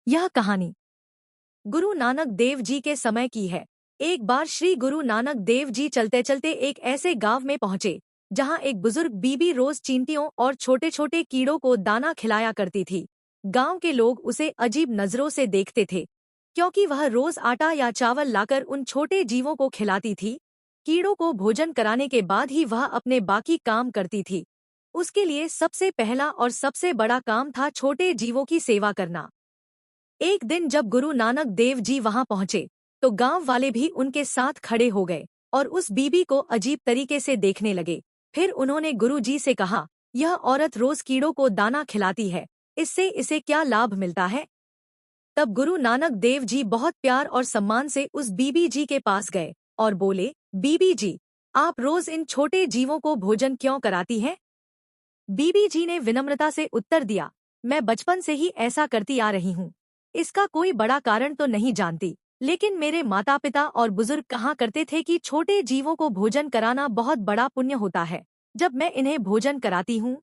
यह कहानी गुरु नानक देव जी के समय की है। एक बार श्री गुरु नानक देव जी चलते चलते एक ऐसे गांव में पहुंचे जहां एक बुजुर्ग बीबी रोज चींटियों और छोटे छोटे कीड़ों को दाना खिलाया करती थी। गांव के लोग उसे अजीब नजरों से देखते थे क्योंकि वह रोज आटा या चावल लाकर उन छोटे जीवों को खिलाती थी। कीड़ों को भोजन कराने के बाद ही वह अपने बाकी काम करती थी। उसके लिए सबसे पहला और सबसे बड़ा काम था छोटे जीवों की सेवा करना। एक दिन जब गुरु नानक देव जी वहां पहुंचे तो गांव वाले भी उनके साथ खड़े हो गए और उस बीबी को अजीब तरीके से देखने लगे। फिर उन्होंने गुरु जी से कहा, यह औरत रोज कीड़ों को दाना खिलाती है, इससे इसे क्या लाभ मिलता है? तब गुरु नानक देव जी बहुत प्यार और सम्मान से उस बीबी जी के पास गए और बोले, बीबी जी, आप रोज इन छोटे जीवों को भोजन क्यों कराती हैं? बीबी जी ने विनम्रता से उत्तर दिया, मैं बचपन से ही ऐसा करती आ रही हूँ। इसका कोई बड़ा कारण तो नहीं जानती, लेकिन मेरे माता पिता और बुजुर्ग कहा करते थे कि छोटे जीवों को भोजन कराना बहुत बड़ा पुण्य होता है। जब मैं इन्हें भोजन कराती हूँ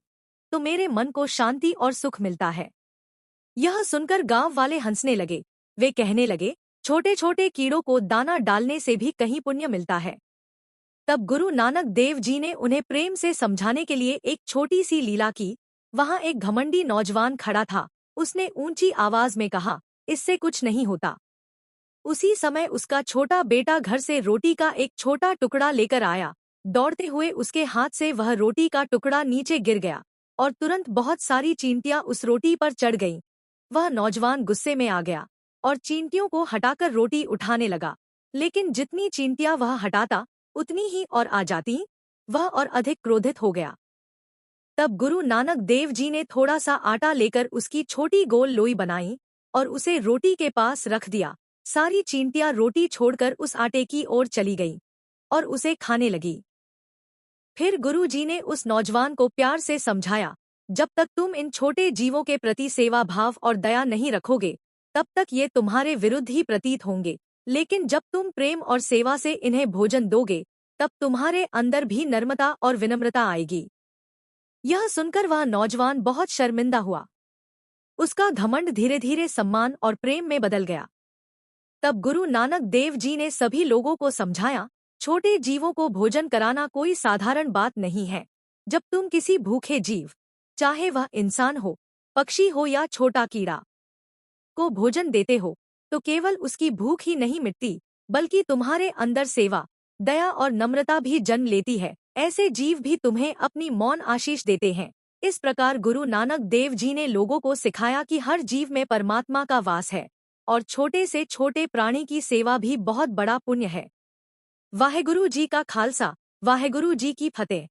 तो मेरे मन को शांति और सुख मिलता है। यह सुनकर गांव वाले हंसने लगे। वे कहने लगे, छोटे छोटे कीड़ों को दाना डालने से भी कहीं पुण्य मिलता है। तब गुरु नानक देव जी ने उन्हें प्रेम से समझाने के लिए एक छोटी सी लीला की। वहां एक घमंडी नौजवान खड़ा था। उसने ऊंची आवाज में कहा, इससे कुछ नहीं होता। उसी समय उसका छोटा बेटा घर से रोटी का एक छोटा टुकड़ा लेकर आया। दौड़ते हुए उसके हाथ से वह रोटी का टुकड़ा नीचे गिर गया और तुरंत बहुत सारी चींटियां उस रोटी पर चढ़ गईं। वह नौजवान गुस्से में आ गया और चींटियों को हटाकर रोटी उठाने लगा। लेकिन जितनी चींटियां वह हटाता उतनी ही और आ जाती। वह और अधिक क्रोधित हो गया। तब गुरु नानक देव जी ने थोड़ा सा आटा लेकर उसकी छोटी गोल लोई बनाई और उसे रोटी के पास रख दिया। सारी चींटियां रोटी छोड़कर उस आटे की ओर चली गईं और उसे खाने लगी। फिर गुरु जी ने उस नौजवान को प्यार से समझाया, जब तक तुम इन छोटे जीवों के प्रति सेवा भाव और दया नहीं रखोगे तब तक ये तुम्हारे विरुद्ध ही प्रतीत होंगे, लेकिन जब तुम प्रेम और सेवा से इन्हें भोजन दोगे तब तुम्हारे अंदर भी नम्रता और विनम्रता आएगी। यह सुनकर वह नौजवान बहुत शर्मिंदा हुआ। उसका घमंड धीरे धीरे सम्मान और प्रेम में बदल गया। तब गुरु नानक देव जी ने सभी लोगों को समझाया, छोटे जीवों को भोजन कराना कोई साधारण बात नहीं है। जब तुम किसी भूखे जीव, चाहे वह इंसान हो, पक्षी हो या छोटा कीड़ा, को भोजन देते हो तो केवल उसकी भूख ही नहीं मिटती, बल्कि तुम्हारे अंदर सेवा, दया और नम्रता भी जन्म लेती है। ऐसे जीव भी तुम्हें अपनी मौन आशीष देते हैं। इस प्रकार गुरु नानक देव जी ने लोगों को सिखाया कि हर जीव में परमात्मा का वास है और छोटे से छोटे प्राणी की सेवा भी बहुत बड़ा पुण्य है। वाहेगुरु जी का खालसा, वाहेगुरु जी की फतेह।